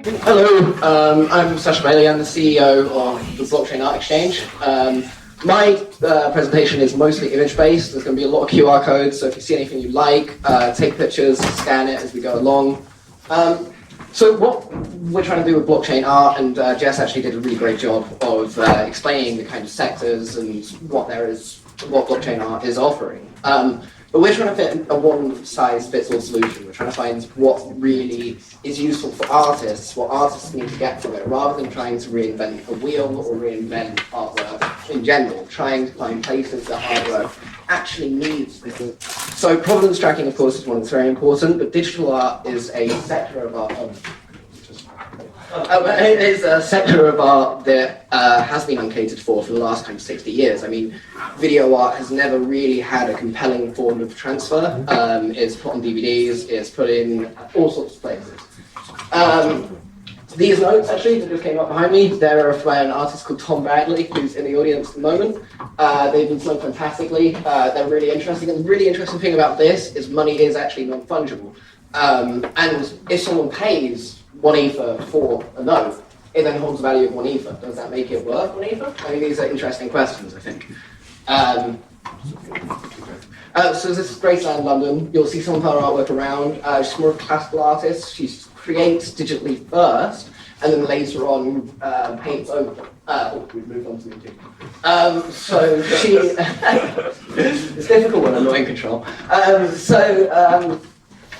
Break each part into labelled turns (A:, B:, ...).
A: Hello, I'm Sasha Bailey. I'm the CEO of the Blockchain Art Exchange. My presentation is mostly image-based. There's going to be a lot of QR codes, so if you see anything you like, take pictures, scan it as we go along. So what we're trying to do with blockchain art, and Jess actually did a really great job of explaining the kind of sectors and what blockchain art is offering. But we're trying to fit a one-size-fits-all solution. We're trying to find what really is useful for artists, what artists need to get from it, rather than trying to reinvent a wheel or reinvent artwork in general, trying to find places that artwork actually needs. So provenance tracking, of course, is one that's very important, but digital art is a sector of art. It is a sector of art that has been uncatered for the last 60 years. I mean, video art has never really had a compelling form of transfer. It's put on DVDs, it's put in all sorts of places. These notes, actually, that just came up behind me, they're by an artist called Tom Badley, who's in the audience at the moment. They've been sold fantastically. They're really interesting. And the really interesting thing about this is money is actually non-fungible. And if someone pays 1 ether for a note, it then holds the value of 1 ether. Does that make it worth 1 ether? I mean, these are interesting questions, I think. So this is Graceland London. You'll see some of her artwork around. She's more of a classical artist. She creates digitally first, and then later on paints over them. We've moved on to me too. So she... it's difficult when I'm not in control.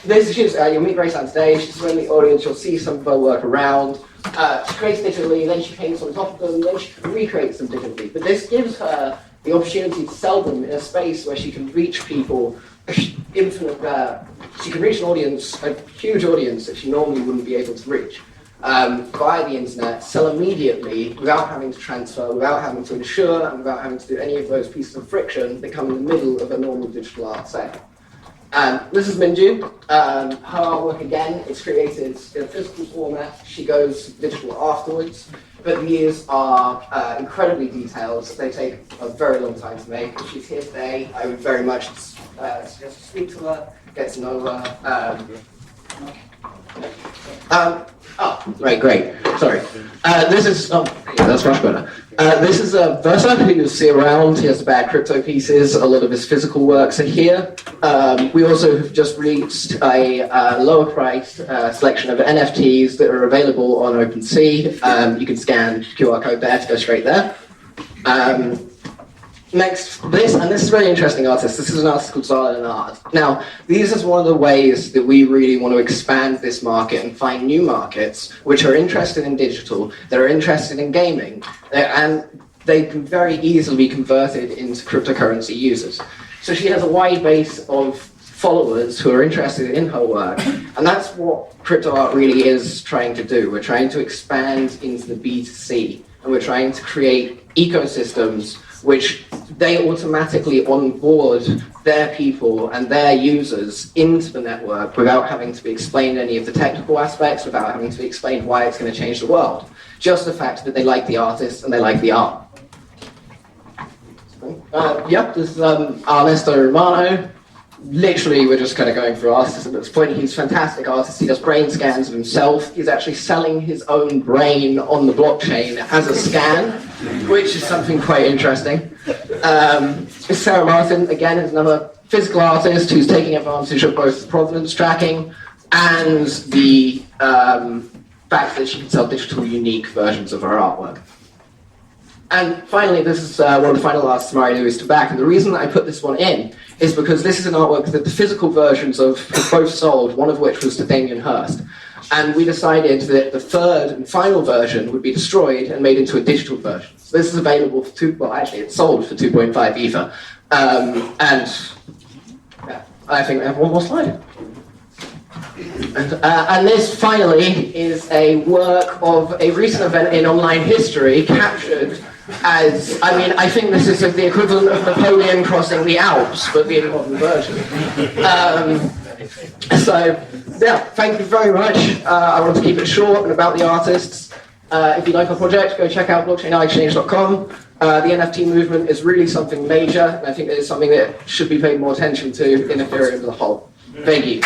A: You'll meet Graceland today. She's in the audience. You'll see some of her work around. She creates digitally, then she paints on top of them, then she recreates them digitally. But this gives her the opportunity to sell them in a space where she can reach people, she can reach an audience, a huge audience that she normally wouldn't be able to reach via the internet, sell immediately without having to transfer, without having to insure, and without having to do any of those pieces of friction that come in the middle of a normal digital art sale. This is Minju. Her artwork, again, is created in a physical format. She goes digital afterwards. But these are incredibly detailed. They take a very long time to make. If she's here today, I would very much suggest to speak to her, get to know her. Right, great. Sorry. This is, that's much better. This is Versa, who you'll see around. He has the bad crypto pieces. A lot of his physical works are here. We also have just released a lower priced selection of NFTs that are available on OpenSea. You can scan QR code there to go straight there. Next, this is a really interesting artist. This is an artist called Zyralynn. Now, this is one of the ways that we really want to expand this market and find new markets which are interested in digital, that are interested in gaming, and they can very easily be converted into cryptocurrency users. So she has a wide base of followers who are interested in her work, and that's what crypto art really is trying to do. We're trying to expand into the B2C, and we're trying to create ecosystems which they automatically onboard their people and their users into the network without having to be explained any of the technical aspects, without having to be explained why it's going to change the world. Just the fact that they like the artist and they like the art. This is Ernesto. Literally, we're just kind of going through artists at this point. He's a fantastic artist. He does brain scans of himself. He's actually selling his own brain on the blockchain as a scan, which is something quite interesting. Sarah Martin, again, is another physical artist who's taking advantage of both the provenance tracking and the fact that she can sell digital unique versions of her artwork. And finally, this is one of the final artists, Mairi-Luise Tabbakh. And the reason that I put this one in is because this is an artwork that the physical versions of have both sold, one of which was to Damien Hirst. And we decided that the third and final version would be destroyed and made into a digital version. So this is available for it's sold for 2.5 ether. I think we have one more slide. And this, finally, is a work of a recent event in online history captured as, I think this is the equivalent of Napoleon crossing the Alps, but the modern version. Thank you very much. I want to keep it short and about the artists. If you like our project, go check out blockchainexchange.com. The NFT movement is really something major, and I think it is something that should be paid more attention to in Ethereum as a whole. Thank you.